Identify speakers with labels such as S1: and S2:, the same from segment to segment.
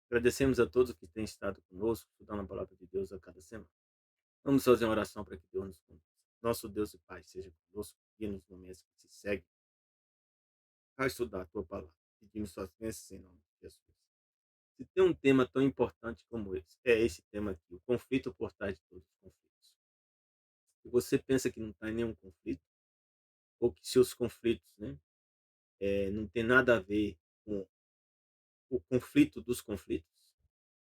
S1: Agradecemos a todos que têm estado conosco, estudando a palavra de Deus a cada semana. Vamos fazer uma oração para que Deus nos conduza. Nosso Deus e Pai, seja conosco e nos momentos que se seguem a estudar a tua palavra. Pedimos suas bênçãos em nome de Jesus. Se tem um tema tão importante como esse, é esse tema aqui, o conflito por trás de todos os conflitos. Se você pensa que não está em nenhum conflito, ou que seus conflitos não tem nada a ver com o conflito dos conflitos,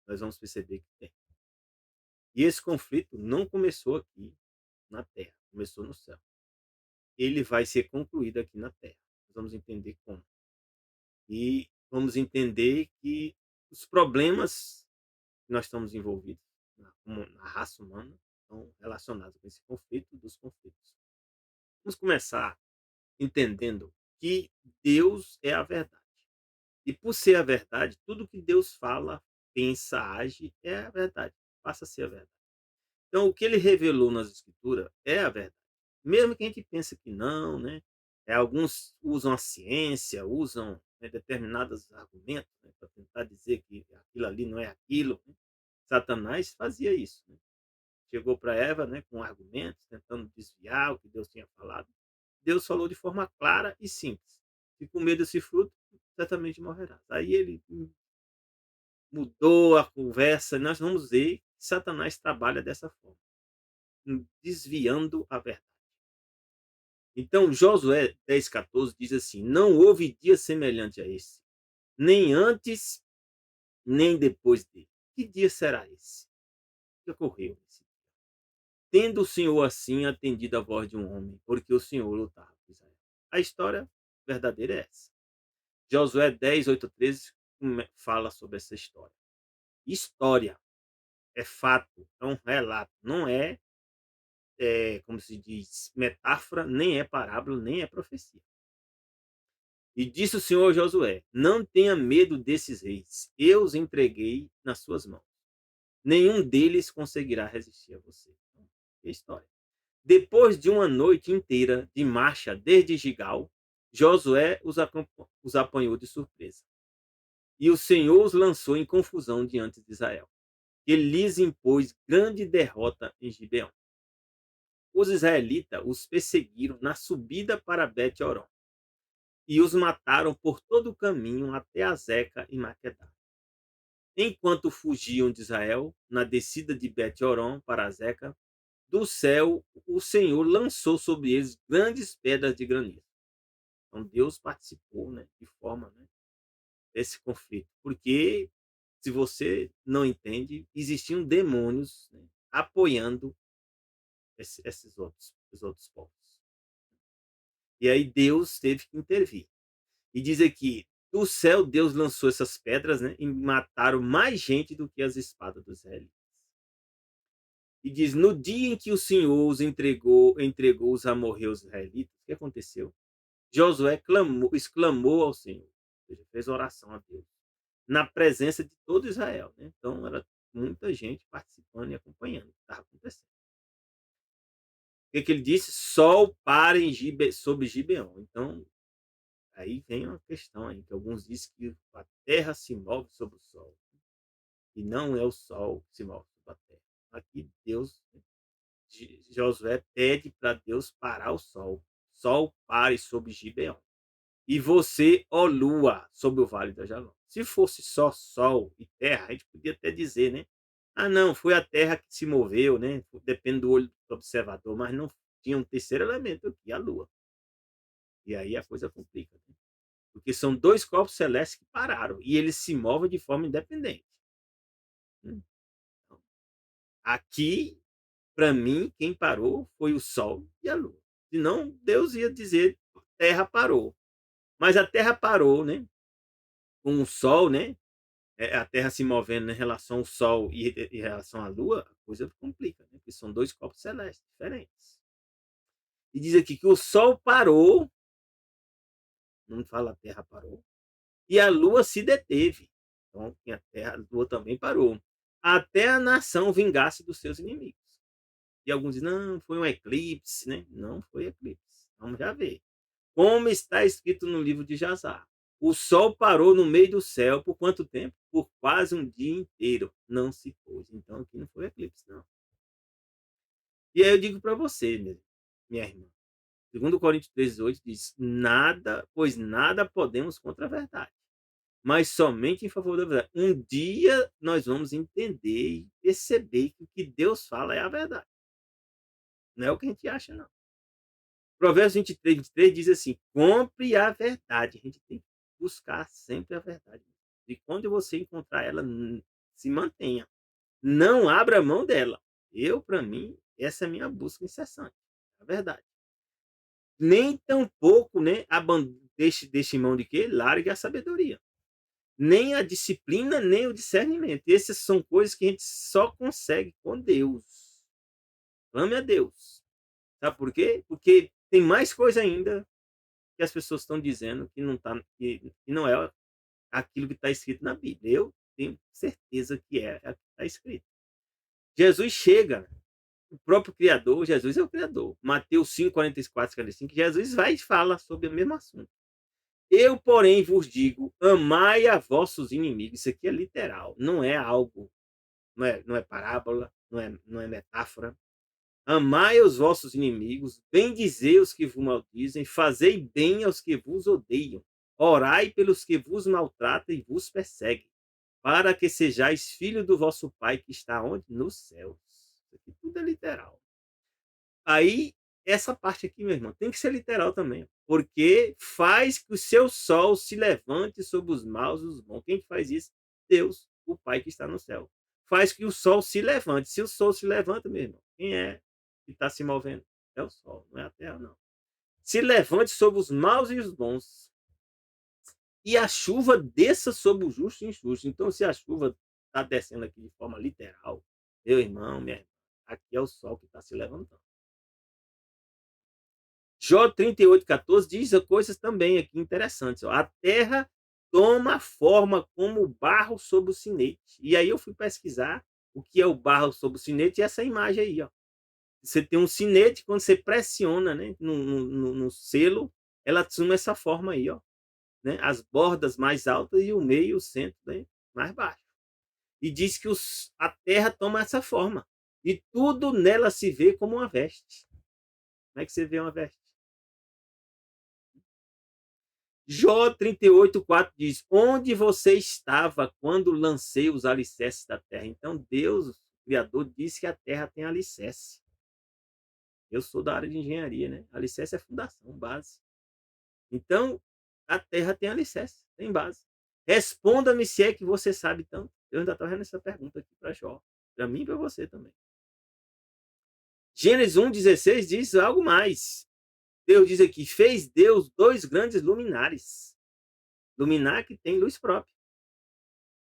S1: nós vamos perceber que tem. E esse conflito não começou aqui na Terra, começou no céu. Ele vai ser concluído aqui na Terra. Nós vamos entender como. E vamos entender que os problemas que nós estamos envolvidos como na raça humana estão relacionados com esse conflito dos conflitos. Vamos começar entendendo que Deus é a verdade. E por ser a verdade, tudo que Deus fala, pensa, age é a verdade, passa a ser a verdade. Então, o que ele revelou nas escrituras é a verdade. Mesmo que a gente pense que não, né? Alguns usam a ciência, usam determinados argumentos para tentar dizer que aquilo ali não é aquilo, né? Satanás fazia isso. Né? Chegou para Eva com argumentos, tentando desviar o que Deus tinha falado. Deus falou de forma clara e simples. Se comer desse fruto, certamente morrerás. Aí ele mudou a conversa. Nós vamos ver que Satanás trabalha dessa forma desviando a verdade. Então, Josué 10,14 diz assim: Não houve dia semelhante a esse, nem antes, nem depois dele. Que dia será esse? O que ocorreu esse dia? Tendo o Senhor assim atendido a voz de um homem, porque o Senhor lutava por Israel. A história verdadeira é essa. Josué 10, 8 a 13 fala sobre essa história. História é fato, é um relato, não como se diz, metáfora, nem é parábola, nem é profecia. E disse o Senhor a Josué: Não tenha medo desses reis, eu os entreguei nas suas mãos. Nenhum deles conseguirá resistir a você. Que história. Depois de uma noite inteira de marcha desde Gigal, Josué os apanhou de surpresa. E o Senhor os lançou em confusão diante de Israel. Ele lhes impôs grande derrota em Gibeão. Os israelitas os perseguiram na subida para Bet-Horon e os mataram por todo o caminho até Azeca e Maquedá. Enquanto fugiam de Israel, na descida de Bet-Horon para Azeca, do céu o Senhor lançou sobre eles grandes pedras de granizo. Então Deus participou de forma desse conflito. Porque, se você não entende, existiam demônios apoiando os outros povos. E aí Deus teve que intervir. E diz aqui, do céu Deus lançou essas pedras, e mataram mais gente do que as espadas dos israelitas. E diz, no dia em que o Senhor os entregou os amorreus israelitas, o que aconteceu? Josué exclamou ao Senhor, ou seja, fez oração a Deus, na presença de todo Israel. Então, era muita gente participando e acompanhando o que estava acontecendo. O que ele disse? Sol para sobre Gibeão. Então, aí vem uma questão aí, que alguns dizem que a terra se move sobre o sol. E não é o sol que se move sobre a terra. Aqui Deus, Josué pede para Deus parar o sol. Sol pare sobre Gibeão. E você, ó lua, sobre o vale da Jalão. Se fosse só sol e terra, a gente podia até dizer, né? Ah, não, foi a terra que se moveu, né? Depende do olho do observador, mas não tinha um terceiro elemento aqui, a lua. E aí a coisa complica. Né? Porque são dois corpos celestes que pararam e eles se movem de forma independente. Então, aqui, para mim, quem parou foi o Sol e a Lua. Senão, Deus ia dizer: Terra parou. Mas a Terra parou, com o Sol, a Terra se movendo em relação ao Sol e em relação à Lua, a coisa complica, porque são dois corpos celestes diferentes. E diz aqui que o Sol parou, não fala a Terra parou, e a Lua se deteve. Então, a Lua também parou. Até a nação vingasse dos seus inimigos. E alguns dizem, não, foi um eclipse, né? Não foi eclipse. Vamos já ver. Como está escrito no livro de Jazar. O sol parou no meio do céu por quanto tempo? Por quase um dia inteiro. Não se pôs. Então aqui não foi eclipse, não. E aí eu digo para você, minha irmã. Segundo Coríntios 13:8 diz: nada, pois nada podemos contra a verdade, mas somente em favor da verdade. Um dia nós vamos entender e perceber que o que Deus fala é a verdade. Não é o que a gente acha, não. Provérbios 23:23 diz assim: compre a verdade. A gente tem que buscar sempre a verdade. E quando você encontrar ela, se mantenha. Não abra mão dela. Para mim, essa é a minha busca incessante. A verdade. Nem tampouco, né, deixe mão de quê? Largue a sabedoria. Nem a disciplina, nem o discernimento. Essas são coisas que a gente só consegue com Deus. Ame a Deus. Sabe por quê? Porque tem mais coisa ainda que as pessoas estão dizendo que que não é aquilo que está escrito na Bíblia. Eu tenho certeza que é o que está escrito. Jesus chega, o próprio Criador, Jesus é o Criador. Mateus 5, 44, 45, Jesus vai e fala sobre o mesmo assunto. Eu, porém, vos digo, amai a vossos inimigos. Isso aqui é literal, não é algo, não é parábola, não é metáfora. Amai os vossos inimigos, bendizei os que vos maldizem, fazei bem aos que vos odeiam, orai pelos que vos maltratam e vos perseguem, para que sejais filho do vosso Pai que está onde? Nos céus. Isso aqui tudo é literal. Aí, essa parte aqui, meu irmão, tem que ser literal também, porque faz que o seu sol se levante sobre os maus e os bons. Quem que faz isso? Deus, o Pai que está no céu. Faz que o sol se levante. Se o sol se levanta, meu irmão, quem é que está se movendo? É o sol, não é a terra, não. Se levante sobre os maus e os bons. E a chuva desça sobre o justo e injusto. Então, se a chuva está descendo aqui de forma literal, meu irmão, minha irmã, aqui é o sol que está se levantando. Jó 38:14 diz coisas também aqui interessantes. Ó. A terra toma forma como barro sobre o sinete. E aí eu fui pesquisar o que é o barro sobre o sinete e essa imagem aí. Ó. Você tem um sinete, quando você pressiona, né, no selo, ela assume essa forma aí. Ó, né, as bordas mais altas e o meio, o centro, né, mais baixo. E diz que a terra toma essa forma. E tudo nela se vê como uma veste. Como é que você vê uma veste? Jó 38:4 diz: onde você estava quando lancei os alicerces da terra? Então Deus, o Criador, disse que a terra tem alicerce. Eu sou da área de engenharia, né? Alicerce é fundação, base. Então, a terra tem alicerce, tem base. Responda-me se é que você sabe tanto. Eu ainda estou vendo essa pergunta aqui para Jó. Para mim e para você também. Gênesis 1:16 diz algo mais. Deus diz aqui: fez Deus dois grandes luminares. Luminar que tem luz própria.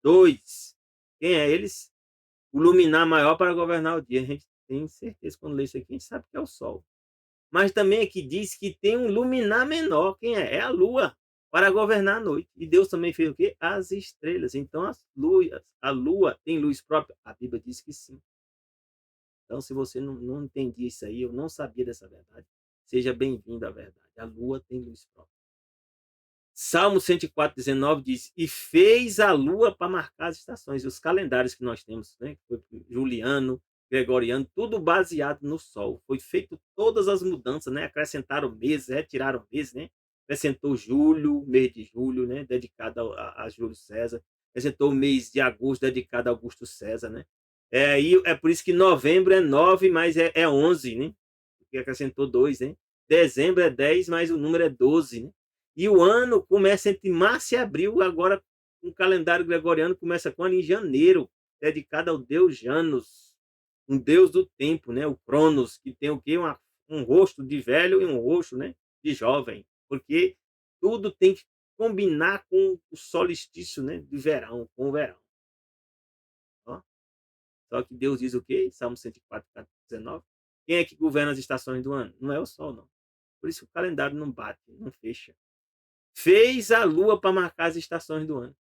S1: Dois. Quem é eles? O luminar maior para governar o dia. A gente tem certeza, quando lê isso aqui, a gente sabe que é o sol. Mas também aqui diz que tem um luminar menor. Quem é? É a lua, para governar a noite. E Deus também fez o quê? As estrelas. Então, a lua tem luz própria? A Bíblia diz que sim. Então, se você não entendia isso aí, eu não sabia dessa verdade, seja bem-vindo à verdade. A lua tem luz própria. Salmo 104:19 diz: e fez a lua para marcar as estações. E os calendários que nós temos, né? Juliano, Gregoriano, tudo baseado no sol. Foi feito todas as mudanças, né? Acrescentaram meses, retiraram meses, né? Acrescentou julho, mês de julho, né? Dedicado a Júlio César. Acrescentou o mês de agosto, dedicado a Augusto César, né? É por isso que novembro é 9, mas é 11, né? Porque acrescentou 2, né? Dezembro é 10, mas o número é 12, né? E o ano começa entre março e abril, agora um calendário gregoriano começa quando? Em janeiro, dedicado ao deus Janus, um deus do tempo, né? O Cronos, que tem o quê? Um rosto de velho e um rosto, né? De jovem, porque tudo tem que combinar com o solstício, né? Do verão, com o verão. Ó. Só que Deus diz o quê? Salmo 104:19. Quem é que governa as estações do ano? Não é o sol, não. Por isso que o calendário não bate, não fecha. Fez a lua para marcar as estações do ano.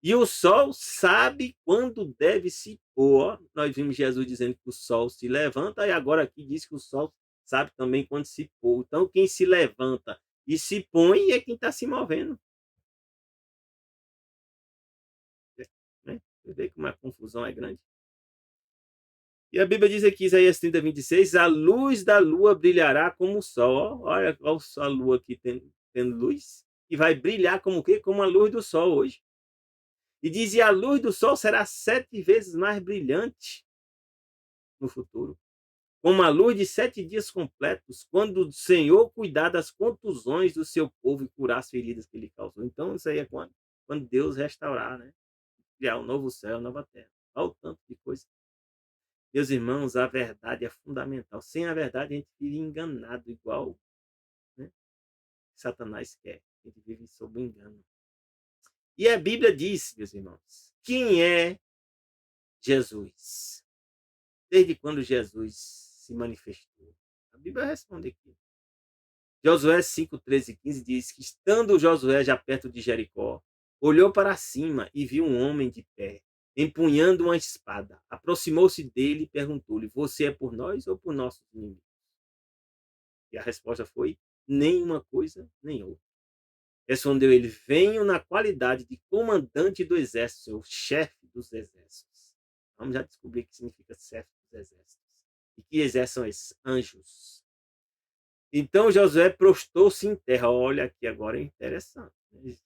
S1: E o sol sabe quando deve se pôr. Nós vimos Jesus dizendo que o sol se levanta, e agora aqui diz que o sol sabe também quando se pôr. Então, quem se levanta e se põe é quem está se movendo. Você vê como a confusão é grande? E a Bíblia diz aqui, Isaías 30, 26, a luz da lua brilhará como o sol. Ó, olha a lua aqui tendo luz. E vai brilhar como o quê? Como a luz do sol hoje. E diz, e a luz do sol será 7 vezes mais brilhante no futuro. Como a luz de 7 dias completos, quando o Senhor cuidar das contusões do seu povo e curar as feridas que ele causou. Então, isso aí é quando Deus restaurar, né? Criar um novo céu, uma nova terra. Olha o tanto de coisa. Meus irmãos, a verdade é fundamental. Sem a verdade, a gente vive enganado, igual, né, Satanás quer. A gente vive sob engano. E a Bíblia diz, meus irmãos, quem é Jesus? Desde quando Jesus se manifestou? A Bíblia responde aqui. Josué 5, 13 e 15 diz que, estando Josué já perto de Jericó, olhou para cima e viu um homem de pé, empunhando uma espada. Aproximou-se dele e perguntou-lhe: Você é por nós ou por nossos inimigos? E a resposta foi: nenhuma coisa, nem outra. Respondeu ele: Venho na qualidade de comandante do exército, o chefe dos exércitos. Vamos já descobrir o que significa chefe dos exércitos. E que exércitos são esses? Anjos. Então Josué prostou-se em terra. Olha aqui agora é interessante.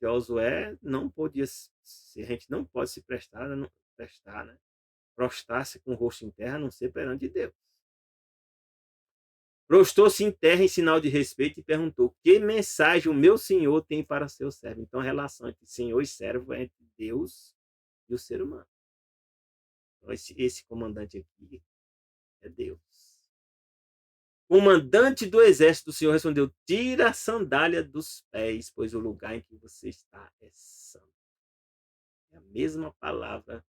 S1: Josué não podia, a gente não pode se prestar, né? Prostrar-se com o rosto em terra, a não ser perante Deus. Prostou-se em terra em sinal de respeito e perguntou: Que mensagem o meu senhor tem para seu servo? Então, a relação entre senhor e servo é entre Deus e o ser humano. Então, esse comandante aqui é Deus. Comandante do exército do Senhor respondeu: Tira a sandália dos pés, pois o lugar em que você está é santo. É a mesma palavra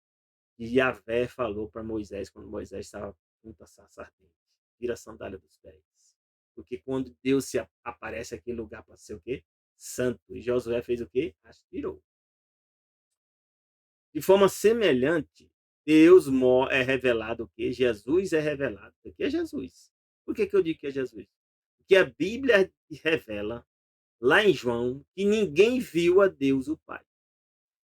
S1: que Yahvé falou para Moisés quando Moisés estava junto à sarça ardente. Tira a sandália dos pés. Porque quando Deus se aparece aquele lugar para ser o quê? Santo. E Josué fez o quê? As tirou. De forma semelhante, Deus é revelado o quê? Jesus é revelado. O que é Jesus? Por que eu digo que é Jesus? Porque a Bíblia revela, lá em João, que ninguém viu a Deus o Pai.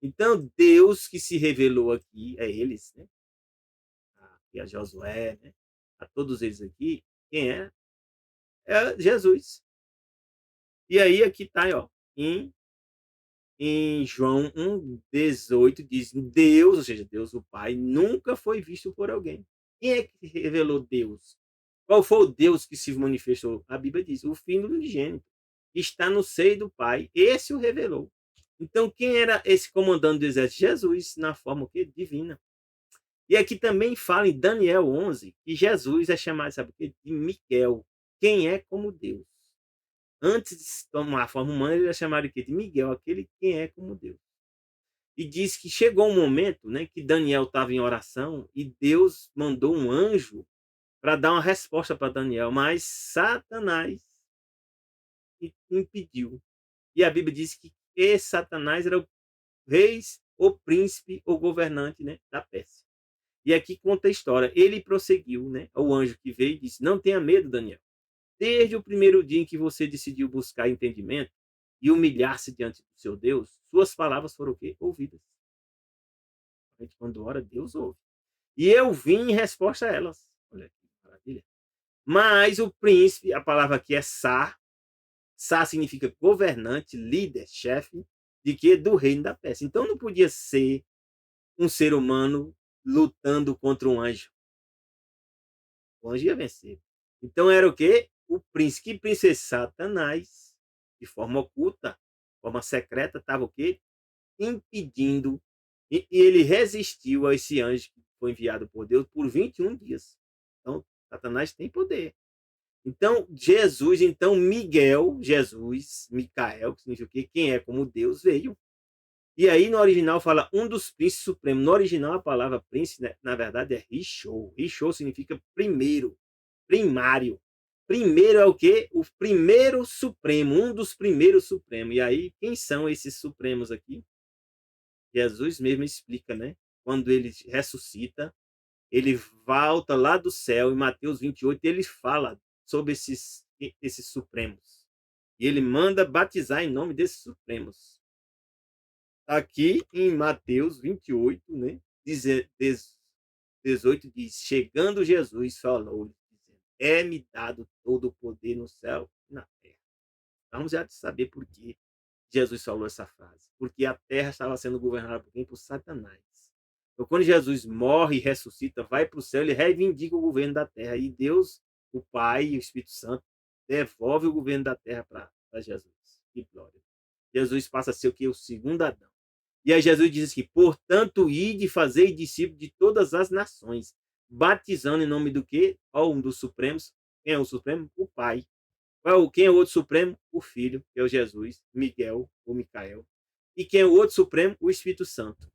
S1: Então, Deus que se revelou aqui, a eles, né? A Josué, né? A todos eles aqui, quem é? É Jesus. E aí, aqui está, ó, em João 1,18 diz: Deus, ou seja, Deus o Pai, nunca foi visto por alguém. Quem é que revelou Deus? Qual foi o Deus que se manifestou? A Bíblia diz: o Filho unigênito, que está no seio do Pai. Esse o revelou. Então, quem era esse comandante do exército? Jesus, na forma o quê? Divina. E aqui também fala em Daniel 11 que Jesus é chamado, sabe o quê? De Miguel. Quem é como Deus. Antes de tomar a forma humana, ele é chamado de quê? De Miguel, aquele que é como Deus. E diz que chegou um momento, né, que Daniel estava em oração e Deus mandou um anjo para dar uma resposta para Daniel, mas Satanás impediu. E a Bíblia diz que esse Satanás era o rei, o príncipe, o governante, né, da Pérsia. E aqui conta a história. Ele prosseguiu, né? O anjo que veio e disse: Não tenha medo, Daniel. Desde o primeiro dia em que você decidiu buscar entendimento e humilhar-se diante do seu Deus, suas palavras foram o quê? Ouvidas. A gente, quando ora, Deus ouve. E eu vim em resposta a elas. Olha que maravilha. Mas o príncipe, a palavra aqui é Sá. Sá significa governante, líder, chefe, de quê? Do reino da Pérsia. Então não podia ser um ser humano lutando contra um anjo. O anjo ia vencer. Então era o quê? O príncipe. Que príncipe? Satanás, de forma oculta, de forma secreta, estava o quê? Impedindo. E ele resistiu a esse anjo que foi enviado por Deus por 21 dias. Então, Satanás tem poder. Então, Jesus, então Miguel, Jesus, Micael, que significa o quê? Quem é como Deus, veio. E aí no original fala um dos príncipes supremos. No original a palavra príncipe, né, na verdade é Rishon. Rishon significa primeiro, primário. Primeiro é o quê? O primeiro supremo, um dos primeiros supremos. E aí quem são esses supremos aqui? Jesus mesmo explica, né? Quando ele ressuscita, ele volta lá do céu, em Mateus 28, ele fala sobre esses supremos. E ele manda batizar em nome desses supremos. Aqui em Mateus 28, né? 18 diz: chegando Jesus, falou, dizendo: é-me dado todo o poder no céu e na terra. Vamos já saber por que Jesus falou essa frase. Porque a terra estava sendo governada por quem? Por Satanás. Então, quando Jesus morre e ressuscita, vai para o céu, ele reivindica o governo da terra. E Deus, o Pai e o Espírito Santo, devolve o governo da terra para Jesus. Que glória. Jesus passa a ser o que? O segundo Adão. E aí Jesus diz que, portanto, ide e fazei discípulos de todas as nações, batizando em nome do quê? Ó, um dos supremos. Quem é o supremo? O Pai. Quem é o outro supremo? O Filho, que é o Jesus, Miguel ou Micael. E quem é o outro supremo? O Espírito Santo.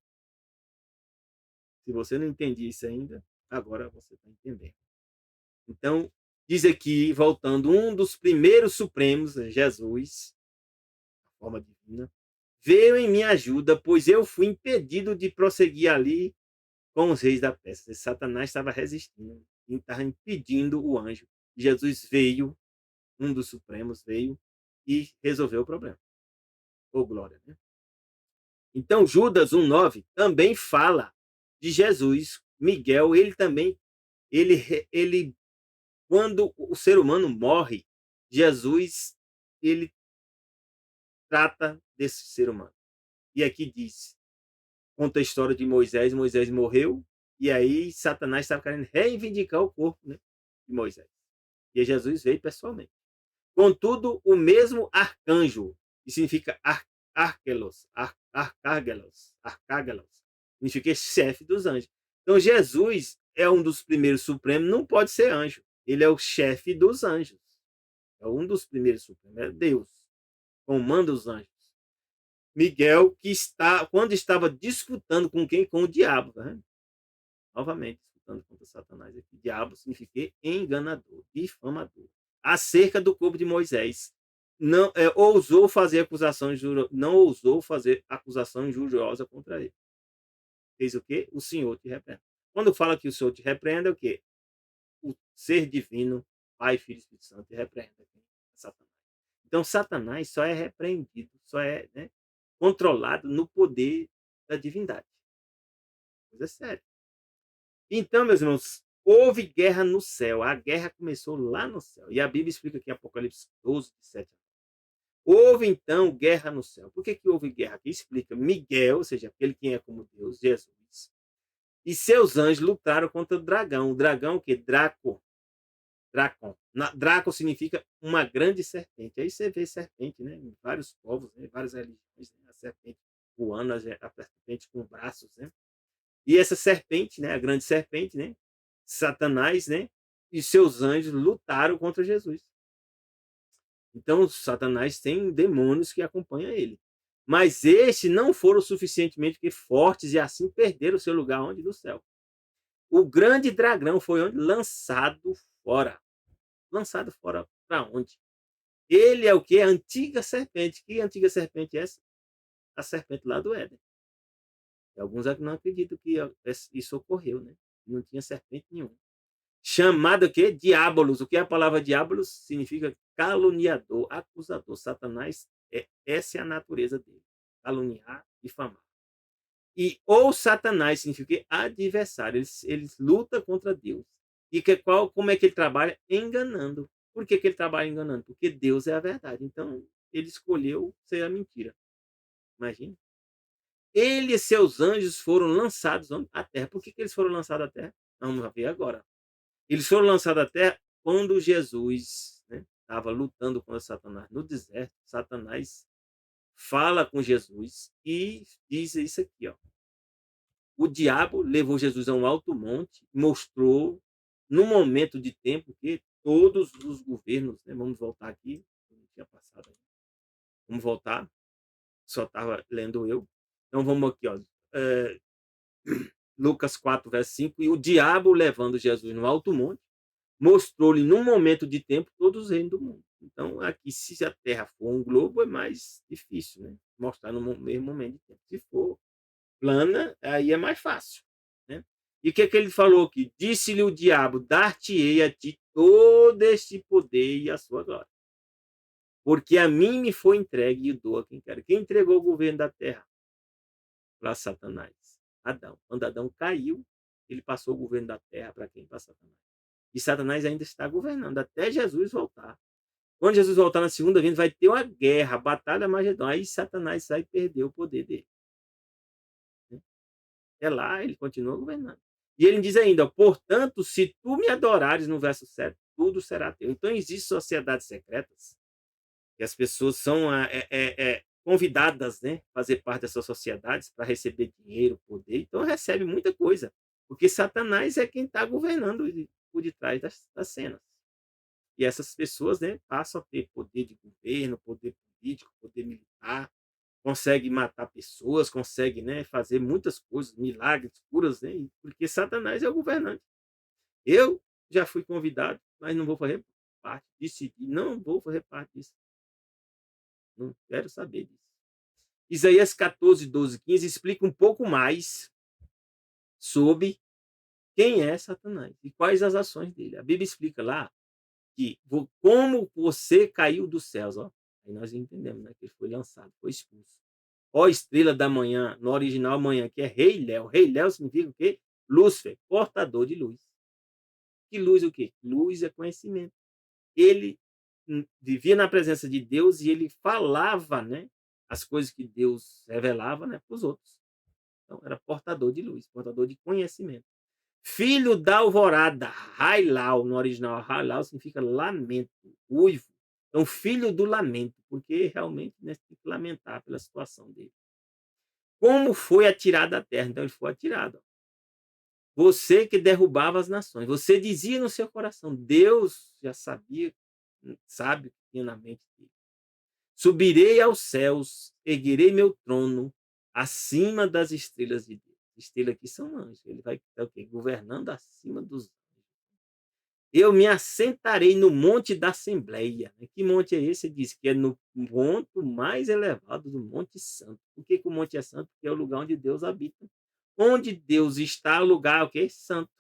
S1: Se você não entende isso ainda, agora você está entendendo. Então, diz aqui, voltando, um dos primeiros supremos, Jesus, a forma divina, veio em minha ajuda, pois eu fui impedido de prosseguir ali com os reis da peça. Satanás estava resistindo, estava impedindo o anjo. Jesus veio, um dos supremos veio e resolveu o problema. Oh, glória, né? Então, Judas 1,9 também fala de Jesus. Miguel, ele também, ele, quando o ser humano morre, Jesus, ele trata desse ser humano. E aqui diz, conta a história de Moisés. Moisés morreu, e aí Satanás estava querendo reivindicar o corpo, né, de Moisés. E Jesus veio pessoalmente. Contudo, o mesmo arcanjo, que significa arcágelos, significa chefe dos anjos. Então, Jesus é um dos primeiros supremos, não pode ser anjo. Ele é o chefe dos anjos. É um dos primeiros supremos, é Deus. Comanda os anjos. Miguel, que quando estava disputando com quem? Com o diabo. Tá? Novamente, disputando contra Satanás. Aqui. Diabo significa enganador, difamador. Acerca do corpo de Moisés. Não ousou fazer acusação não ousou fazer acusação injuriosa contra ele. Fez o quê? O Senhor te repreenda. Quando fala que o Senhor te repreenda, é o quê? O ser divino, Pai, Filho e Espírito Santo, te repreenda. Satanás. Então, Satanás só é repreendido, só é, né, controlado no poder da divindade. Coisa séria. Então, meus irmãos, houve guerra no céu. A guerra começou lá no céu. E a Bíblia explica aqui em Apocalipse 12, 7 a 9. Houve, então, guerra no céu. Por que houve guerra? Aqui explica. Miguel, ou seja, aquele que é como Deus, Jesus, e seus anjos lutaram contra o dragão. O dragão, que Draco. Dracon. Draco significa uma grande serpente. Aí você vê serpente, né? Em vários povos, né? Várias religiões. Né? A serpente voando, a serpente com braços, né? E essa serpente, né? A grande serpente, né? Satanás, né? E seus anjos lutaram contra Jesus. Então, Satanás tem demônios que acompanham ele. Mas estes não foram suficientemente fortes e assim perderam o seu lugar onde? No céu. O grande dragão foi onde? Lançado fora. Lançado fora para onde? Ele é o que? A antiga serpente. Que antiga serpente é essa? A serpente lá do Éden. E alguns não acreditam que isso ocorreu, né? Não tinha serpente nenhuma. Chamado o quê? Diabolos. O que é a palavra diabolos? Significa caluniador, acusador. Satanás, essa é a natureza dele. Caluniar, difamar. E ou Satanás significa adversário. Eles lutam contra Deus. E como é que ele trabalha? Enganando. Por que ele trabalha enganando? Porque Deus é a verdade. Então, ele escolheu ser a mentira. Imagina. Ele e seus anjos foram lançados à terra. Por que eles foram lançados à terra? Vamos ver agora. Eles foram lançados à terra quando Jesus estava lutando contra Satanás no deserto. Satanás fala com Jesus e diz isso aqui, ó. O diabo levou Jesus a um alto monte, mostrou no momento de tempo que todos os governos, né, vamos voltar aqui, não tinha passado aí. Vamos voltar, só estava lendo eu. Então vamos aqui, ó. Lucas 4, verso 5, e o diabo levando Jesus no alto monte, mostrou-lhe num momento de tempo todos os reinos do mundo. Então, aqui, se a Terra for um globo, é mais difícil, né? Mostrar no mesmo momento de tempo. Se for plana, aí é mais fácil, né? E o que ele falou aqui? Disse-lhe o diabo, dar-te-ei a ti todo este poder e a sua glória. Porque a mim me foi entregue e dou a quem quero. Quem entregou o governo da Terra? Para Satanás. Adão. Quando Adão caiu, ele passou o governo da terra para quem? Para Satanás. E Satanás ainda está governando até Jesus voltar. Quando Jesus voltar na segunda vinda, vai ter uma guerra, a batalha Magedon. Aí Satanás vai perder o poder dele. É lá, ele continua governando. E ele diz ainda, portanto, se tu me adorares, no verso 7, tudo será teu. Então, existem sociedades secretas, que as pessoas são convidadas, né, a fazer parte dessas sociedades para receber dinheiro, poder. Então, recebe muita coisa. Porque Satanás é quem está governando por detrás das cenas. E essas pessoas, né, passam a ter poder de governo, poder político, poder militar, consegue matar pessoas, consegue, né, fazer muitas coisas, milagres, curas, né, porque Satanás é o governante. Eu já fui convidado, mas não vou fazer parte, decidi, não vou fazer parte disso, não quero saber disso. Isaías 14, 12, 15 explica um pouco mais sobre quem é Satanás e quais as ações dele. A Bíblia explica lá que como você caiu dos céus, ó. Aí nós entendemos, né, que ele foi lançado, foi expulso. Ó estrela da manhã, no original manhã, que é Rei Léo. Rei Léo significa o quê? Lúcifer, portador de luz. Que luz é o quê? Luz é conhecimento. Ele vivia na presença de Deus e ele falava, né, as coisas que Deus revelava, né, para os outros. Então, era portador de luz, portador de conhecimento. Filho da alvorada, Railau, no original, Railau significa lamento, uivo. Então, filho do lamento, porque realmente, né, tem que lamentar pela situação dele. Como foi atirado da terra? Então, ele foi atirado. Você que derrubava as nações. Você dizia no seu coração, Deus já sabia, sabe o que tinha na mente dele. Subirei aos céus, erguerei meu trono acima das estrelas de Deus. Estrelas aqui são anjos. Ele vai estar o quê? Governando acima dos anjos. Eu me assentarei no monte da Assembleia. Que monte é esse? Ele diz que é no ponto mais elevado do Monte Santo. Por que o monte é santo? Porque é o lugar onde Deus habita. Onde Deus está, o lugar o quê? Santo.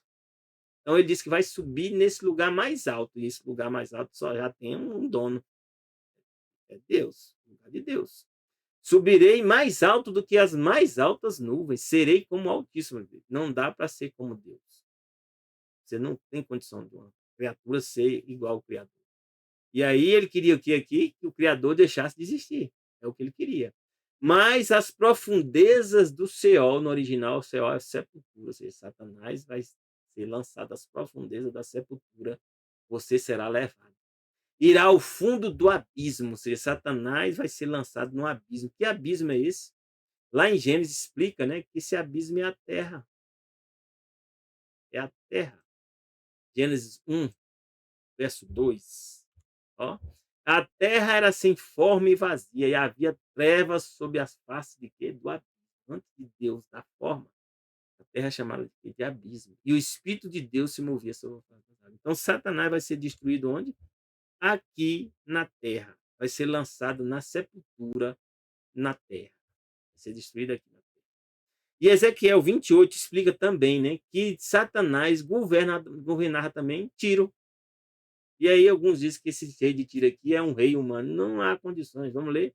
S1: Então ele diz que vai subir nesse lugar mais alto. E esse lugar mais alto só já tem um dono. É Deus, o lugar de Deus. Subirei mais alto do que as mais altas nuvens. Serei como o Altíssimo. Não dá para ser como Deus. Você não tem condição de uma criatura ser igual ao Criador. E aí ele queria o que aqui? Que o Criador deixasse de existir. É o que ele queria. Mas as profundezas do Seol, no original, o Seol é sepultura. Ou seja, Satanás vai ser lançado às profundezas da sepultura. Você será levado. Irá ao fundo do abismo. Ou seja, Satanás vai ser lançado no abismo. Que abismo é esse? Lá em Gênesis explica, né, que esse abismo é a terra. É a terra. Gênesis 1, verso 2. Ó. A terra era sem forma e vazia, e havia trevas sobre as faces de quê? Do abismo. Antes de Deus dar forma, a terra é chamada de abismo. E o Espírito de Deus se movia sobre a face das águas. Então, Satanás vai ser destruído onde? Aqui na terra. Vai ser lançado na sepultura na terra. Vai ser destruído aqui na terra. E Ezequiel 28 explica também, né, que Satanás governava também Tiro. E aí alguns dizem que esse rei de Tiro aqui é um rei humano. Não há condições. Vamos ler.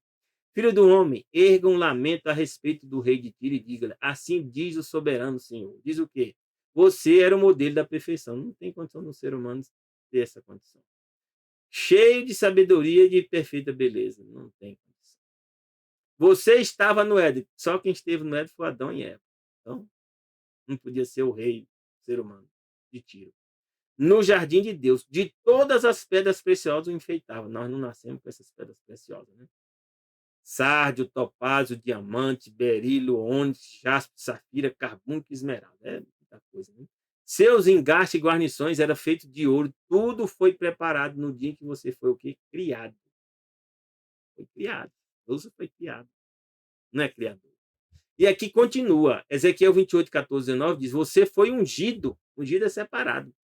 S1: Filho do homem, erga um lamento a respeito do rei de Tiro e diga: assim diz o soberano Senhor. Diz o quê? Você era o modelo da perfeição. Não tem condição do ser humano ter essa condição. Cheio de sabedoria e de perfeita beleza. Não tem condição. Você estava no Éden. Só quem esteve no Éden foi Adão e Eva. Então, não podia ser o rei, ser humano, de Tiro. No jardim de Deus, de todas as pedras preciosas o enfeitava. Nós não nascemos com essas pedras preciosas, né? Sárdio, topázio, diamante, berilo, ônix, jaspe, safira, carbúnculo e esmeralda. É muita coisa, né? Seus engastes e guarnições eram feitos de ouro. Tudo foi preparado no dia em que você foi o quê? Criado. Foi criado. Deus foi criado. Não é criador. E aqui continua. Ezequiel 28, 14, 19 diz: você foi ungido. Ungido é separado.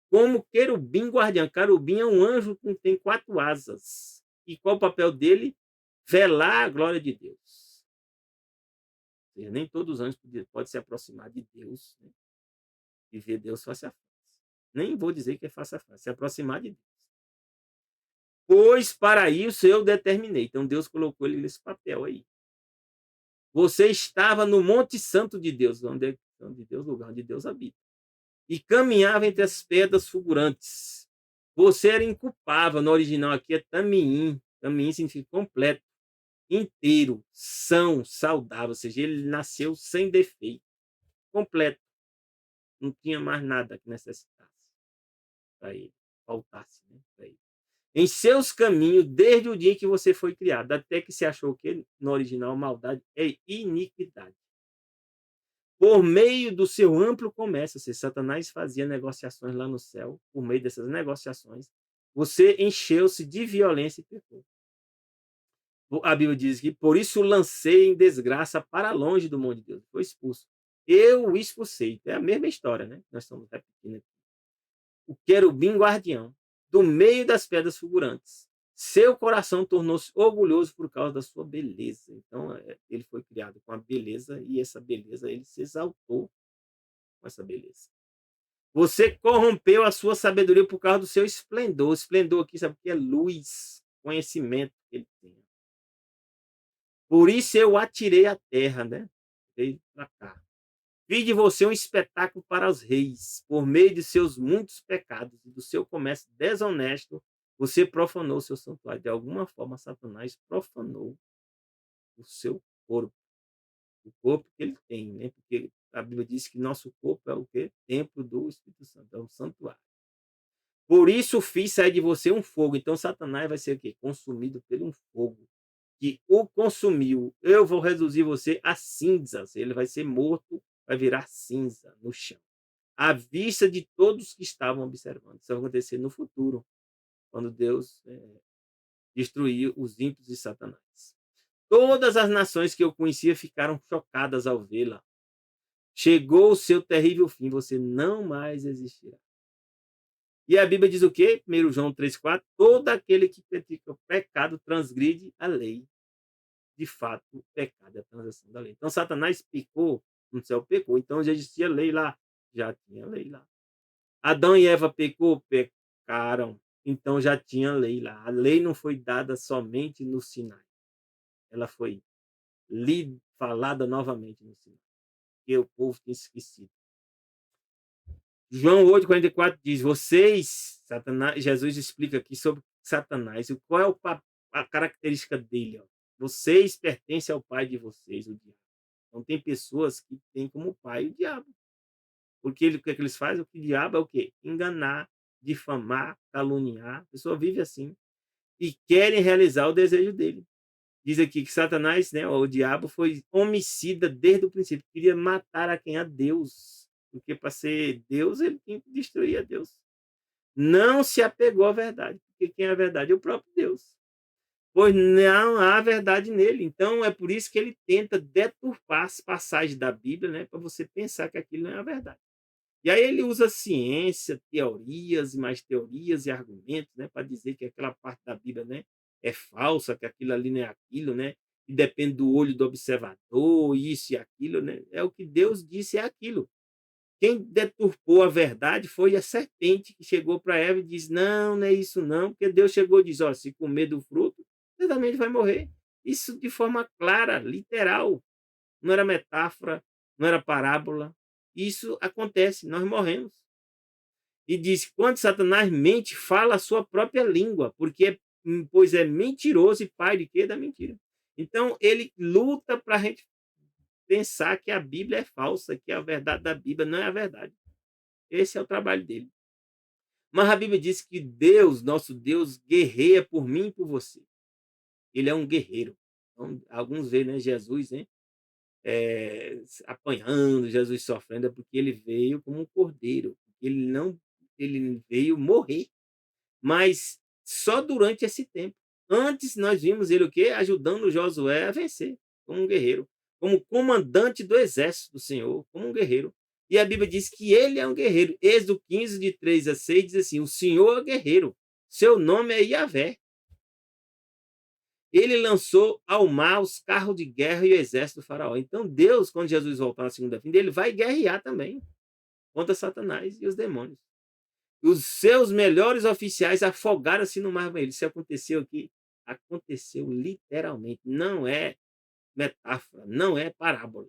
S1: Como querubim guardião. Querubim é um anjo que tem 4 asas. E qual o papel dele? Velar a glória de Deus. Ou seja, nem todos os anjos podem se aproximar de Deus, né, e ver Deus face a face. Nem vou dizer que é face a face, se aproximar de Deus. Pois para isso eu determinei. Então Deus colocou ele nesse papel aí. Você estava no Monte Santo de Deus, onde Deus, lugar onde Deus habita, e caminhava entre as pedras fulgurantes. Você era inculpável, no original aqui é tamiim. Tamiim significa completo, inteiro, são, saudável, ou seja, ele nasceu sem defeito, completo. Não tinha mais nada que necessitasse para ele, faltasse, né, para ele. Em seus caminhos, desde o dia em que você foi criado, até que se achou que no original maldade é iniquidade. Por meio do seu amplo comércio, se Satanás fazia negociações lá no céu, por meio dessas negociações, você encheu-se de violência e pecou. A Bíblia diz que por isso lancei em desgraça para longe do monte de Deus. Foi expulso. Eu o expulsei. É a mesma história, né? Nós estamos repetindo aqui. O querubim guardião, do meio das pedras fulgurantes. Seu coração tornou-se orgulhoso por causa da sua beleza. Então, ele foi criado com a beleza e essa beleza, ele se exaltou com essa beleza. Você corrompeu a sua sabedoria por causa do seu esplendor. O esplendor aqui, sabe o que é? Luz, conhecimento que ele tem. Por isso eu atirei à terra, né? Veio para cá. Fiz de você um espetáculo para os reis. Por meio de seus muitos pecados e do seu comércio desonesto, você profanou o seu santuário. De alguma forma, Satanás profanou o seu corpo. O corpo que ele tem, né? Porque a Bíblia diz que nosso corpo é o quê? Templo do Espírito Santo, é um santuário. Por isso fiz sair de você um fogo. Então Satanás vai ser o quê? Consumido por um fogo que o consumiu. Eu vou reduzir você a cinzas. Ele vai ser morto, vai virar cinza no chão, à vista de todos que estavam observando. Isso vai acontecer no futuro, quando Deus destruir os ímpios de Satanás. Todas as nações que eu conhecia ficaram chocadas ao vê-la. Chegou o seu terrível fim, você não mais existirá. E a Bíblia diz o quê? 1 João 3,4: todo aquele que pratica o pecado transgride a lei. De fato, o pecado é a transação da lei. Então, Satanás pecou, no céu pecou. Então, já existia lei lá. Já tinha lei lá. Adão e Eva pecou, pecaram. Então, já tinha lei lá. A lei não foi dada somente no Sinai. Ela foi falada novamente no Sinai. Porque o povo tinha esquecido. João 8,44 diz: vocês, Satanás, Jesus explica aqui sobre Satanás. Qual é a característica dele? Ó? Vocês pertencem ao pai de vocês, o diabo. Então, tem pessoas que têm como pai o diabo. Porque o que eles fazem? O diabo é o quê? Enganar, difamar, caluniar. A pessoa vive assim. E querem realizar o desejo dele. Diz aqui que Satanás, né, o diabo, foi homicida desde o princípio. Queria matar a quem? A Deus. Porque para ser Deus, ele tinha que destruir a Deus. Não se apegou à verdade. Porque quem é a verdade é o próprio Deus. Pois não há verdade nele. Então, é por isso que ele tenta deturpar as passagens da Bíblia, né, para você pensar que aquilo não é a verdade. E aí ele usa ciência, teorias e mais teorias e argumentos, né, para dizer que aquela parte da Bíblia, né, é falsa, que aquilo ali não é aquilo, né, e depende do olho do observador, isso e aquilo, né? É o que Deus disse, é aquilo. Quem deturpou a verdade foi a serpente que chegou para Eva e disse: não, não é isso não, porque Deus chegou e disse: ó, se comer do fruto, certamente vai morrer. Isso de forma clara, literal. Não era metáfora, não era parábola. Isso acontece, nós morremos. E diz: quando Satanás mente, fala a sua própria língua, pois é mentiroso e pai de quê? Da mentira. Então, ele luta para a gente pensar que a Bíblia é falsa, que a verdade da Bíblia não é a verdade. Esse é o trabalho dele. Mas a Bíblia diz que Deus, nosso Deus, guerreia por mim e por você. Ele é um guerreiro. Então, alguns veem, né, Jesus, né, apanhando, Jesus sofrendo, é porque ele veio como um cordeiro. Ele veio morrer, mas só durante esse tempo. Antes nós vimos ele o quê? Ajudando Josué a vencer, como um guerreiro, como comandante do exército do Senhor, como um guerreiro. E a Bíblia diz que ele é um guerreiro. Êxodo 15, de 3 a 6, diz assim: o Senhor é guerreiro, seu nome é Yahvé. Ele lançou ao mar os carros de guerra e o exército do faraó. Então Deus, quando Jesus voltar na segunda vinda, ele vai guerrear também contra Satanás e os demônios. Os seus melhores oficiais afogaram-se no mar vermelho. Isso aconteceu aqui. Aconteceu literalmente. Não é metáfora, não é parábola.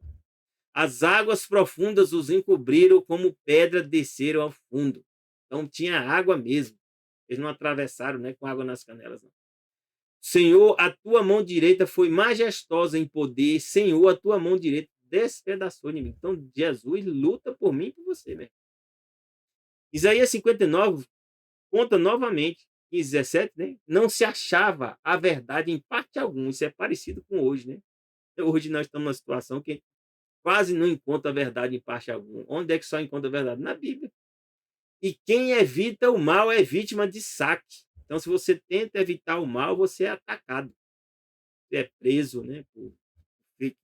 S1: As águas profundas os encobriram como pedra desceram ao fundo. Então tinha água mesmo. Eles não atravessaram, né, com água nas canelas, não. Senhor, a tua mão direita foi majestosa em poder. Senhor, a tua mão direita despedaçou o inimigo. Então Jesus luta por mim e por você, né? Isaías 59 conta novamente, 15, 17, né? Não se achava a verdade em parte alguma. Isso é parecido com hoje, né? Hoje nós estamos numa situação que quase não encontra a verdade em parte alguma. Onde é que só encontra a verdade? Na Bíblia. E quem evita o mal é vítima de saque. Então, se você tenta evitar o mal, você é atacado. Você é preso, né? Por fake,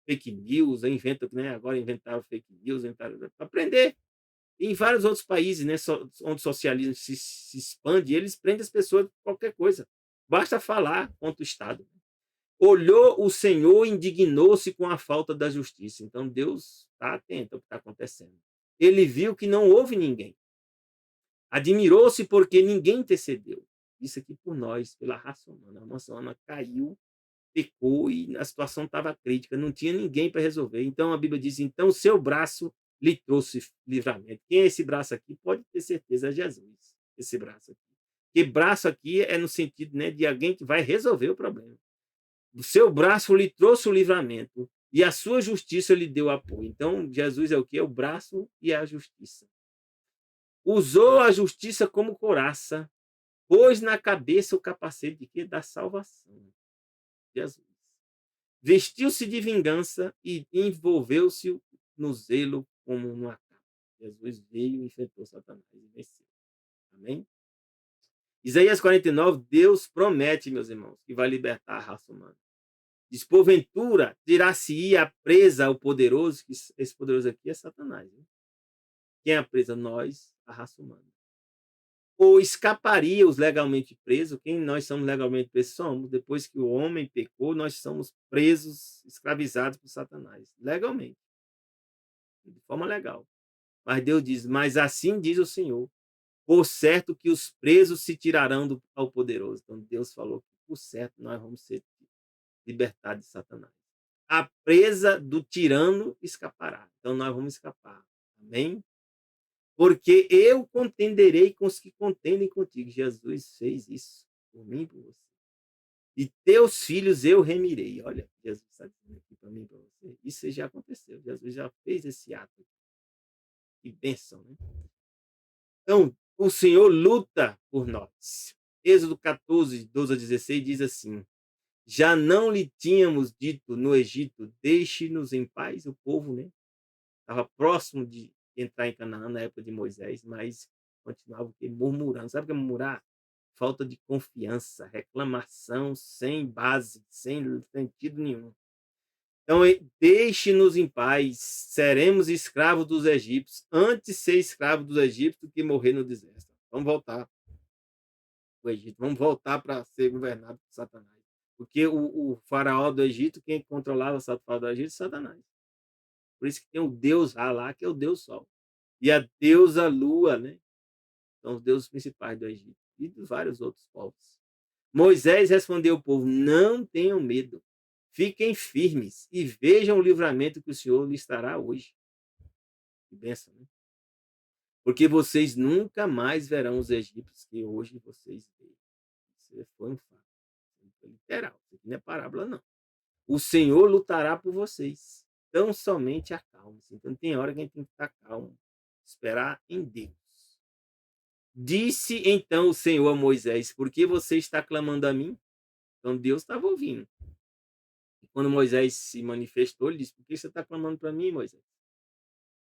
S1: fake news, inventa, né? Agora inventaram fake news, inventaram para prender. E em vários outros países, né? Onde o socialismo se expande, eles prendem as pessoas por qualquer coisa. Basta falar contra o Estado. Olhou o Senhor e indignou-se com a falta da justiça. Então Deus está atento ao que está acontecendo. Ele viu que não houve ninguém. Admirou-se porque ninguém intercedeu. Isso aqui por nós, pela raça humana. A nossa alma caiu, pecou e a situação estava crítica. Não tinha ninguém para resolver. Então a Bíblia diz: então o seu braço lhe trouxe livramento. Quem é esse braço aqui? Pode ter certeza, é Jesus. Esse braço aqui. Porque braço aqui é no sentido, né, de alguém que vai resolver o problema. O seu braço lhe trouxe o livramento e a sua justiça lhe deu apoio. Então, Jesus é o que? É o braço e a justiça. Usou a justiça como couraça, pôs na cabeça o capacete de quê? Da salvação. Jesus. Vestiu-se de vingança e envolveu-se no zelo como numa capa. Jesus veio e enfrentou Satanás e venceu. Amém? Isaías 49, Deus promete, meus irmãos, que vai libertar a raça humana. Diz, porventura, tirar-se-ia presa o poderoso, que esse poderoso aqui é Satanás. Né? Quem é a presa? Nós, a raça humana. Ou escaparia os legalmente presos? Quem nós somos legalmente presos? Somos. Depois que o homem pecou, nós somos presos, escravizados por Satanás. Legalmente. De forma legal. Mas Deus diz, mas assim diz o Senhor, por certo que os presos se tirarão ao poderoso. Então Deus falou que, por certo, nós vamos ser libertados de Satanás. A presa do tirano escapará. Então nós vamos escapar. Amém? Porque eu contenderei com os que contendem contigo. Jesus fez isso por mim e por você. E teus filhos eu remirei. Olha, Jesus está dizendo aqui para mim e para você. Isso já aconteceu. Jesus já fez esse ato. Que bênção, né? Então, o Senhor luta por nós. Êxodo 14, 12 a 16 diz assim: já não lhe tínhamos dito no Egito, deixe-nos em paz, o povo, né? Estava próximo de entrar em Canaã na época de Moisés, mas continuava murmurando. Sabe o que é murmurar? Falta de confiança, reclamação sem base, sem sentido nenhum. Então, deixe-nos em paz, seremos escravos dos egípcios, antes ser escravo dos egípcios que morrer no deserto. Vamos voltar para o Egito, vamos voltar para ser governado por Satanás. Porque o faraó do Egito, quem controlava o faraó do Egito? Satanás. Por isso que tem o deus Ra lá, que é o deus Sol. E a deusa Lua, né? São os deuses principais do Egito. E de vários outros povos. Moisés respondeu ao povo: não tenham medo. Fiquem firmes e vejam o livramento que o Senhor lhes dará hoje. Que bênção, né? Porque vocês nunca mais verão os egípcios que hoje vocês veem. Isso foi um fato. Foi literal. Isso aqui não é parábola, não. O Senhor lutará por vocês. Tão somente acalme-se. Então tem hora que a gente tem que estar calmo. Esperar em Deus. Disse então o Senhor a Moisés: por que você está clamando a mim? Então Deus estava ouvindo. E quando Moisés se manifestou, ele disse: por que você está clamando para mim, Moisés?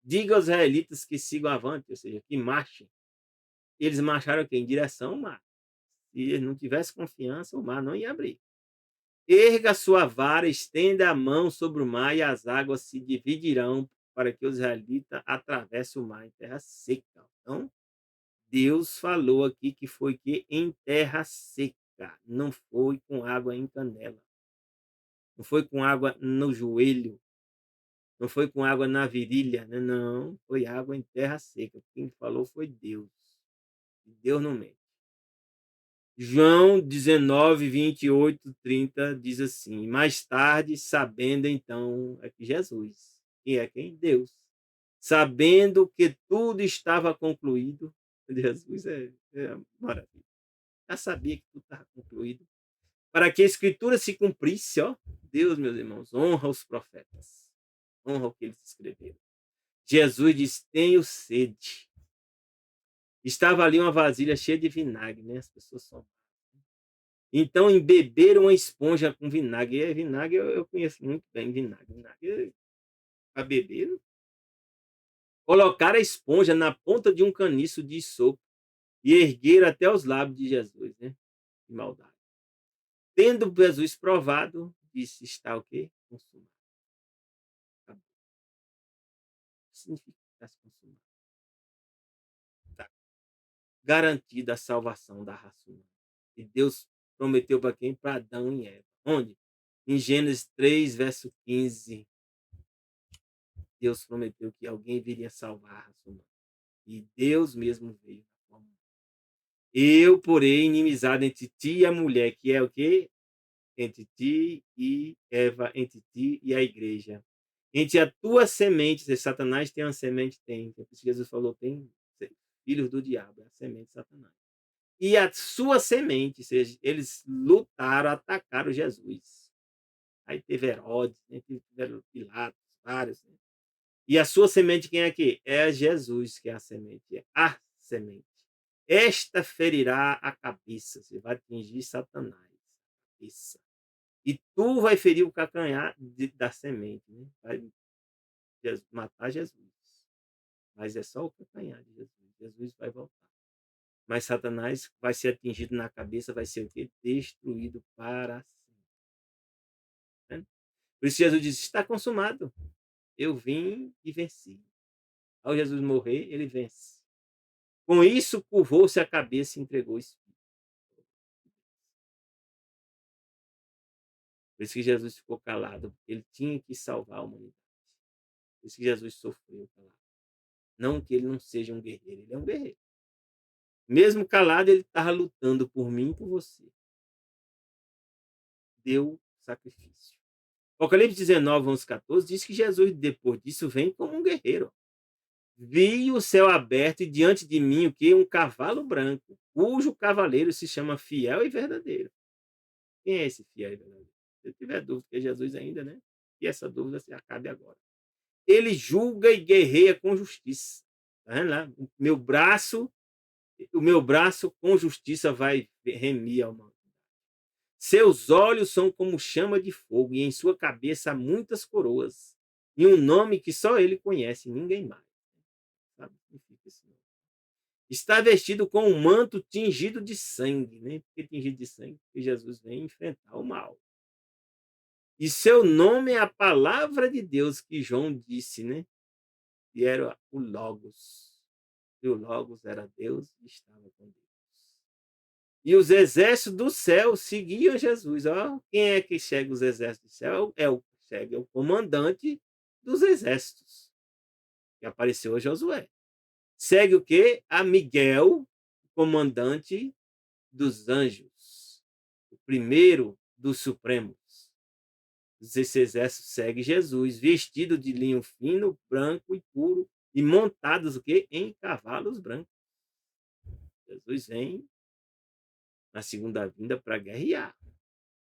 S1: Diga aos israelitas que sigam avante, ou seja, que marchem. Eles marcharam aqui em direção ao mar. Se eles não tivessem confiança, o mar não ia abrir. Erga a sua vara, estenda a mão sobre o mar e as águas se dividirão para que os israelitas atravessem o mar em terra seca. Então, Deus falou aqui que foi que em terra seca, não foi com água em canela, não foi com água no joelho, não foi com água na virilha, né? Não, foi água em terra seca. Quem falou foi Deus. Deus não mente. João 19, 28, 30 diz assim: mais tarde, sabendo então, é que Jesus, que é quem? Deus, sabendo que tudo estava concluído, Jesus é maravilha, já sabia que tudo estava concluído, para que a escritura se cumprisse, ó, Deus, meus irmãos, honra os profetas, honra o que eles escreveram. Jesus diz: tenho sede. Estava ali uma vasilha cheia de vinagre, né? As pessoas são. Então, embeberam uma esponja com vinagre. E vinagre eu conheço muito bem, vinagre. Vinagre para beber. Colocaram a esponja na ponta de um caniço de sopa e ergueram até os lábios de Jesus, né? De maldade. Tendo Jesus provado, disse: está o quê? Consumado. Acabou. O que significa que está se consumado? Está garantida a salvação da raça humana. E Deus prometeu para quem? Para Adão e Eva. Onde? Em Gênesis 3, verso 15. Deus prometeu que alguém viria salvar a raça humana. E Deus mesmo veio. Eu porei inimizade entre ti e a mulher, que é o quê? Entre ti e Eva, entre ti e a igreja. Entre a tua semente, se Satanás tem uma semente, tem. Por isso Jesus falou, tem filhos do diabo, é a semente de Satanás. E a sua semente, ou seja, eles lutaram, atacaram Jesus. Aí teve Herodes, né? Teve Pilatos, vários. Né? E a sua semente quem é aqui? É Jesus que é a semente, é a semente. Esta ferirá a cabeça, você vai atingir Satanás. Cabeça. E tu vai ferir o calcanhar da semente, né? Vai matar Jesus. Mas é só o calcanhar de Jesus. Jesus vai voltar. Mas Satanás vai ser atingido na cabeça, vai ser o quê? Destruído para sempre. Né? Por isso Jesus disse, está consumado. Eu vim e venci. Ao Jesus morrer, ele vence. Com isso, curvou-se a cabeça e entregou o Espírito. Por isso que Jesus ficou calado, porque ele tinha que salvar a humanidade. Por isso que Jesus sofreu calado. Não que ele não seja um guerreiro, ele é um guerreiro. Mesmo calado, ele estava lutando por mim e por você. Deu sacrifício. Apocalipse 19, 11, 14 diz que Jesus, depois disso, vem como um guerreiro. Vi o céu aberto e diante de mim o que? Um cavalo branco, cujo cavaleiro se chama Fiel e Verdadeiro. Quem é esse fiel e verdadeiro? Se tiver dúvida que é Jesus ainda, né? E essa dúvida se acabe agora. Ele julga e guerreia com justiça. Tá vendo lá? O meu braço com justiça vai remir ao mal. Seus olhos são como chama de fogo e em sua cabeça há muitas coroas. E um nome que só ele conhece, ninguém mais. Sabe o que significa esse nome? Está vestido com um manto tingido de sangue, né? Por que tingido de sangue? Porque Jesus vem enfrentar o mal. E seu nome é a palavra de Deus que João disse, né? E era o Logos. E o Logos era Deus e estava com Deus. E os exércitos do céu seguiam Jesus. Ó, quem é que segue os exércitos do céu? É o comandante dos exércitos, que apareceu a Josué. Segue o quê? A Miguel, comandante dos anjos, o primeiro dos supremos. Esse exército segue Jesus, vestido de linho fino, branco e puro, e montados o quê? Em cavalos brancos. Jesus vem na segunda vinda para guerrear.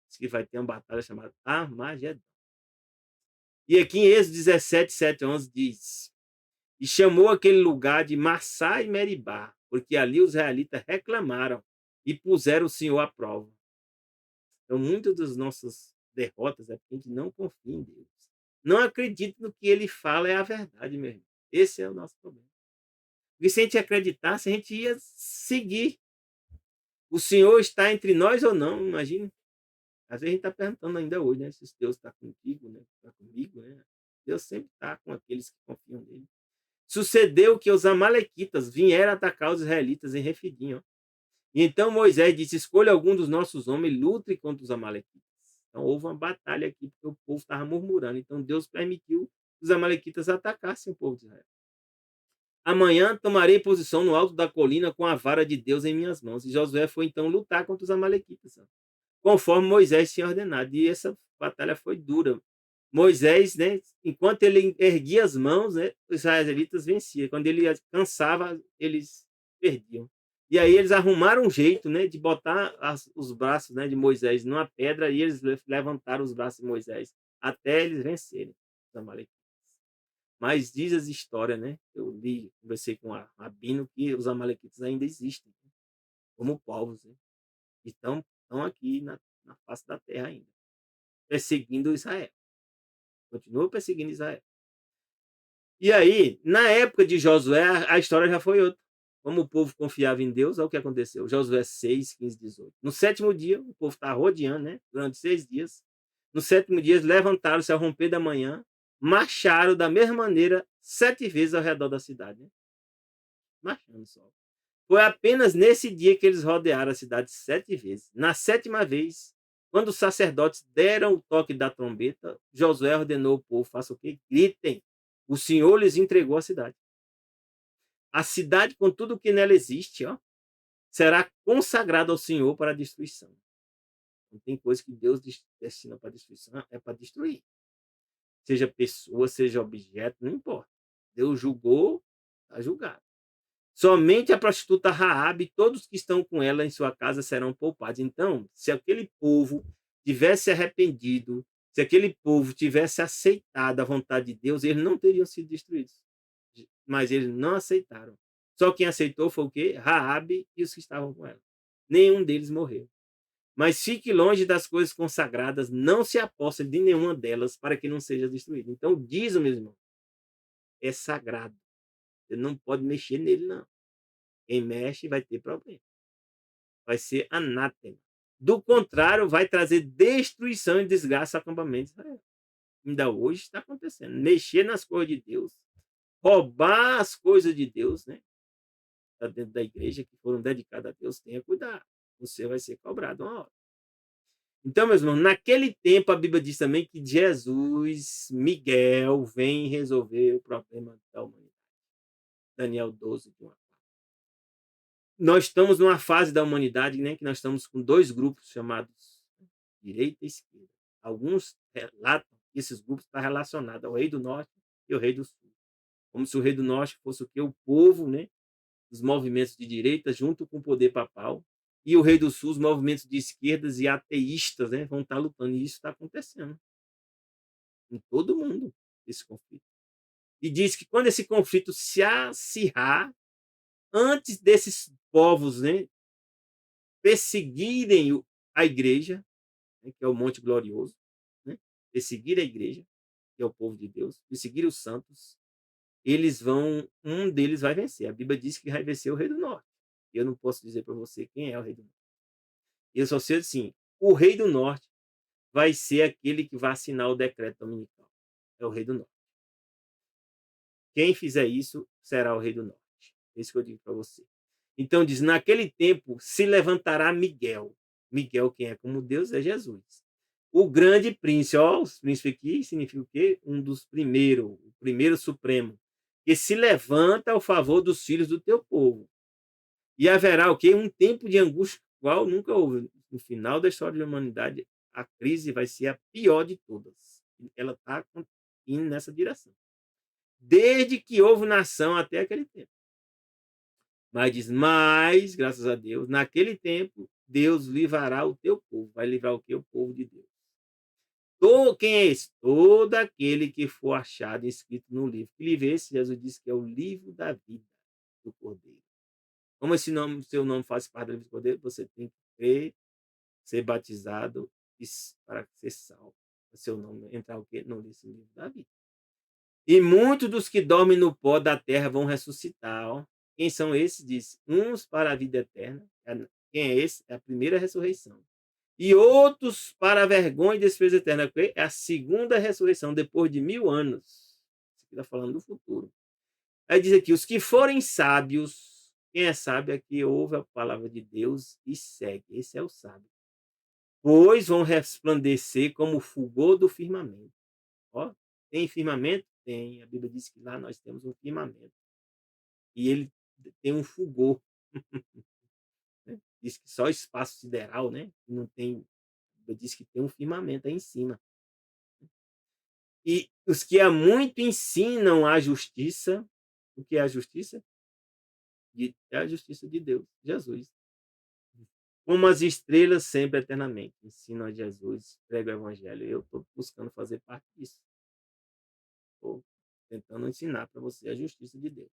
S1: Diz que vai ter uma batalha chamada Armagedon. E aqui em Êxodo 17, 7, 11 diz: e chamou aquele lugar de Massá e Meribá, porque ali os israelitas reclamaram e puseram o Senhor à prova. Então, muitas das nossas derrotas é porque a gente não confia em Deus. Não acredita no que ele fala é a verdade, meu irmão. Esse é o nosso problema. Porque se a gente acreditasse, a gente ia seguir. O Senhor está entre nós ou não, imagina. Às vezes a gente está perguntando ainda hoje, né? Se Deus está contigo, né? Está comigo, né? Deus sempre está com aqueles que confiam nele. Sucedeu que os amalequitas vieram atacar os israelitas em Refidim. E então Moisés disse: escolha algum dos nossos homens e lute contra os amalequitas. Então houve uma batalha aqui, porque o povo estava murmurando. Então Deus permitiu que os amalequitas atacassem o povo de Israel. Amanhã tomarei posição no alto da colina com a vara de Deus em minhas mãos. E Josué foi então lutar contra os amalequitas, conforme Moisés tinha ordenado. E essa batalha foi dura. Moisés, né, enquanto ele erguia as mãos, né, os israelitas venciam. Quando ele cansava, eles perdiam. E aí eles arrumaram um jeito, né, de botar os braços, né, de Moisés numa pedra e eles levantaram os braços de Moisés até eles vencerem os amalequitas. Mas diz as histórias, né? Eu li, conversei com a Rabino que os amalequitas ainda existem, né, como povos, né? E estão aqui na face da terra ainda, perseguindo Israel. Continua perseguindo Israel. E aí, na época de Josué, a história já foi outra. Como o povo confiava em Deus, olha o que aconteceu. Josué 6, 15, 18. No sétimo dia, o povo está rodeando, né? Durante 6 dias. No sétimo dia, eles levantaram-se ao romper da manhã, marcharam da mesma maneira 7 vezes ao redor da cidade, né? Marchando só. Foi apenas nesse dia que eles rodearam a cidade 7 vezes. Na sétima vez, quando os sacerdotes deram o toque da trombeta, Josué ordenou ao povo: faça o quê? Gritem. O Senhor lhes entregou a cidade. A cidade, com tudo o que nela existe, ó, será consagrada ao Senhor para a destruição. Não tem coisa que Deus destina para destruição, é para destruir. Seja pessoa, seja objeto, não importa. Deus julgou, está julgado. Somente a prostituta Raabe e todos que estão com ela em sua casa serão poupados. Então, se aquele povo tivesse arrependido, se aquele povo tivesse aceitado a vontade de Deus, eles não teriam sido destruídos. Mas eles não aceitaram. Só quem aceitou foi o quê? Raabe e os que estavam com ela. Nenhum deles morreu. Mas fique longe das coisas consagradas, não se aposte de nenhuma delas para que não seja destruído. Então, diz o meu irmão, é sagrado. Você não pode mexer nele, não. Quem mexe vai ter problema. Vai ser anátema. Do contrário, vai trazer destruição e desgraça ao acampamento de Israel. Ainda hoje está acontecendo. Mexer nas coisas de Deus, roubar as coisas de Deus, né? Está dentro da igreja, que foram dedicadas a Deus, tenha cuidado. Você vai ser cobrado uma hora. Então, meus irmãos, naquele tempo a Bíblia diz também que Jesus, Miguel, vem resolver o problema da humanidade. Daniel 12, de 1 a 4. Nós estamos numa fase da humanidade, né, que nós estamos com dois grupos chamados direita e esquerda. Alguns relatam que esses grupos estão relacionados ao rei do norte e ao rei do sul. Como se o rei do norte fosse o quê? O povo, né, dos movimentos de direita junto com o poder papal. E o rei do sul, os movimentos de esquerdas e ateístas, né, vão estar lutando. E isso está acontecendo em todo mundo, esse conflito. E diz que quando esse conflito se acirrar, antes desses povos, né, perseguirem a igreja, né, que é o Monte Glorioso, né, perseguir a igreja, que é o povo de Deus, perseguir os santos, um deles vai vencer. A Bíblia diz que vai vencer o rei do norte. Eu não posso dizer para você quem é o rei do norte. Eu só sei assim, o rei do norte vai ser aquele que vai assinar o decreto dominical. É o rei do norte. Quem fizer isso será o rei do norte. É isso que eu digo para você. Então diz, naquele tempo se levantará Miguel. Miguel, quem é como Deus, é Jesus. O grande príncipe, ó, os príncipes aqui significa o quê? Um dos primeiros, o primeiro supremo, que se levanta ao favor dos filhos do teu povo. E haverá o quê? Um tempo de angústia, qual nunca houve. No final da história da humanidade, a crise vai ser a pior de todas. Ela está indo nessa direção. Desde que houve nação até aquele tempo. Mas diz, mas, graças a Deus, naquele tempo, Deus livrará o teu povo. Vai livrar o quê? O povo de Deus. Quem é esse? Todo aquele que for achado escrito no livro. Que livro é esse? Jesus disse que é o livro da vida do Cordeiro. Como esse nome, seu nome faz parte do livro do Cordeiro, você tem que crer, ser batizado para ser salvo. O seu nome entrar o quê? No livro da vida. E muitos dos que dormem no pó da terra vão ressuscitar. Ó. Quem são esses? Diz, uns para a vida eterna. Quem é esse? É a primeira ressurreição. E outros para a vergonha e desprezo eterno. É a segunda ressurreição, depois de 1000 anos. Isso aqui está falando do futuro. Aí diz aqui, os que forem sábios, quem é sábio é que ouve a palavra de Deus e segue. Esse é o sábio. Pois vão resplandecer como o fulgor do firmamento. Ó, tem firmamento? Tem. A Bíblia diz que lá nós temos um firmamento. e ele tem um fulgor, né. Diz que só espaço sideral, né, não tem, diz que tem um firmamento aí em cima. E os que há muito ensinam a justiça, o que é a justiça? É a justiça de Deus, Jesus. Como as estrelas sempre eternamente, ensinam a Jesus, prega o evangelho. Eu estou buscando fazer parte disso. Estou tentando ensinar para você a justiça de Deus.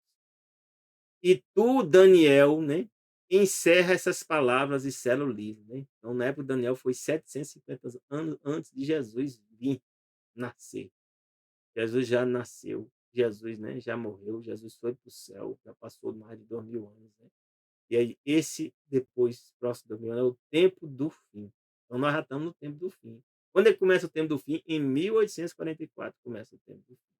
S1: E tu, Daniel, né, encerra essas palavras e sela o livro, né. Então, na época, Daniel foi 750 anos antes de Jesus vir nascer. Jesus já nasceu, Jesus, né, já morreu, Jesus foi para o céu, já passou mais de 2000 anos, né. E aí esse depois, próximo do 2000 é o tempo do fim. Então nós já estamos no tempo do fim. Quando é que começa o tempo do fim? Em 1844 começa o tempo do fim.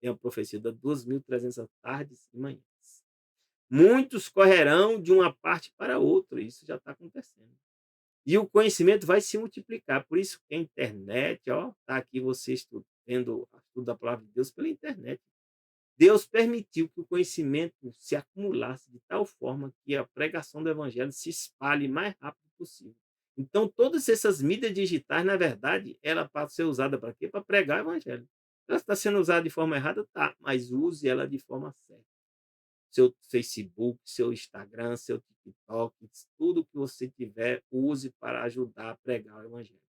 S1: Tem a profecia das 2300 tardes e manhãs. Muitos correrão de uma parte para outra, isso já está acontecendo. E o conhecimento vai se multiplicar, por isso que a internet, ó, está aqui você vendo o estudo da palavra de Deus pela internet. Deus permitiu que o conhecimento se acumulasse de tal forma que a pregação do evangelho se espalhe mais rápido possível. Então, todas essas mídias digitais, na verdade, ela pode ser usada para quê? Para pregar o evangelho. Ela está sendo usada de forma errada? Tá, mas use ela de forma certa. Seu Facebook, seu Instagram, seu TikTok, tudo que você tiver, use para ajudar a pregar o evangelho.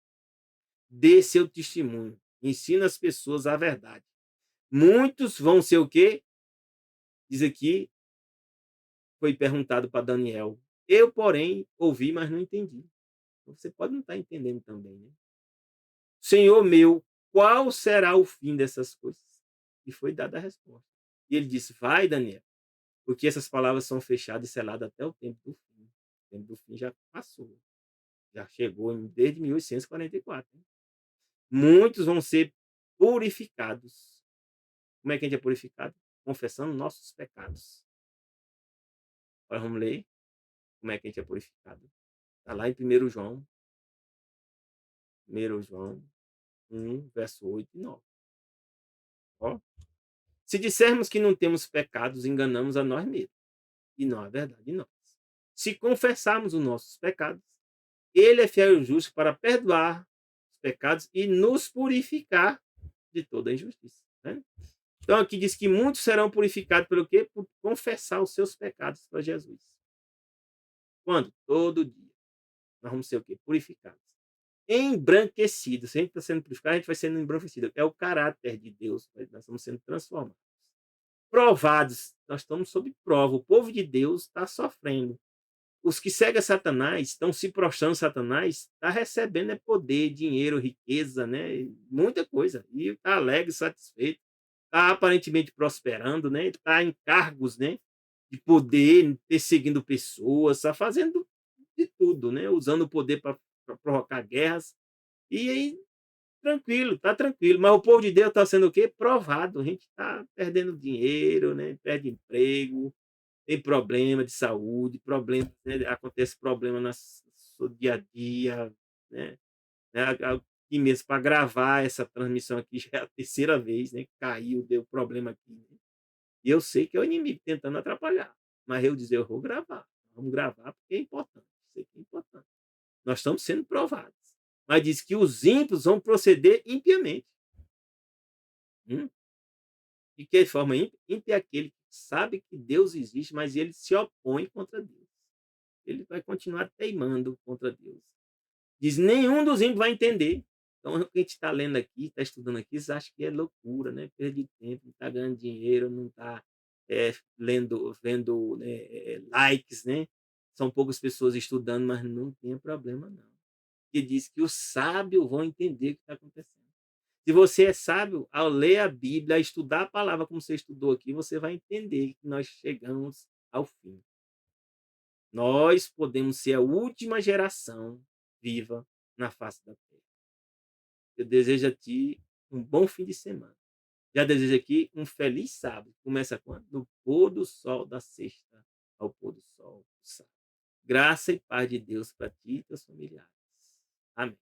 S1: Dê seu testemunho, ensina as pessoas a verdade. Muitos vão ser o quê? Diz aqui, foi perguntado para Daniel. Eu, porém, ouvi, mas não entendi. Você pode não estar entendendo também, né? Senhor meu, qual será o fim dessas coisas? E foi dada a resposta. E ele disse: vai, Daniel, porque essas palavras são fechadas e seladas até o tempo do fim. O tempo do fim já passou. Já chegou desde 1844. Hein? Muitos vão ser purificados. Como é que a gente é purificado? Confessando nossos pecados. Agora vamos ler como é que a gente é purificado. Está lá em 1 João 1, verso 8 e 9. Ó. Se dissermos que não temos pecados, enganamos a nós mesmos, e não a verdade em nós. Se confessarmos os nossos pecados, ele é fiel e justo para perdoar os pecados e nos purificar de toda injustiça. Né? Então aqui diz que muitos serão purificados pelo quê? Por confessar os seus pecados para Jesus. Quando? Todo dia. Nós vamos ser o quê? Purificados. Embranquecido. Se a gente está sendo purificado, a gente vai sendo embranquecido. É o caráter de Deus. Nós estamos sendo transformados. Provados. Nós estamos sob prova. O povo de Deus está sofrendo. Os que seguem Satanás, estão se prostrando a Satanás, está recebendo poder, dinheiro, riqueza, né? Muita coisa. E está alegre, satisfeito. Está aparentemente prosperando, né? Está em cargos, né? De poder, perseguindo pessoas, está fazendo de tudo, né? Usando o poder para provocar guerras. E aí, tranquilo, tá tranquilo. Mas o povo de Deus está sendo o quê? Provado. A gente está perdendo dinheiro, né? Perde emprego, tem problema de saúde, problema, né? Acontece problema no dia a dia, né? Aqui mesmo, para gravar essa transmissão aqui, já é a terceira vez, né? Caiu, deu problema aqui. Né? E eu sei que é o inimigo tentando atrapalhar. Mas eu dizer, eu vou gravar. Vamos gravar porque é importante. Isso aqui é importante. Nós estamos sendo provados. Mas diz que os ímpios vão proceder impiamente. De que forma ímpia? Ímpio é aquele que sabe que Deus existe, mas ele se opõe contra Deus. Ele vai continuar teimando contra Deus. Diz, nenhum dos ímpios vai entender. Então, o que a gente está lendo aqui, está estudando aqui, você acha que é loucura, né? Perda de tempo, não está ganhando dinheiro, não está vendo, né, likes, né? São poucas pessoas estudando, mas não tem problema, não. Que diz que os sábios vão entender o que está acontecendo. Se você é sábio, ao ler a Bíblia, estudar a palavra como você estudou aqui, você vai entender que nós chegamos ao fim. Nós podemos ser a última geração viva na face da terra. Eu desejo a ti um bom fim de semana. Já desejo aqui um feliz sábado. Começa quando? No pôr do sol da sexta ao pôr do sol do sábado. Graça e paz de Deus para ti e teus familiares. Amém.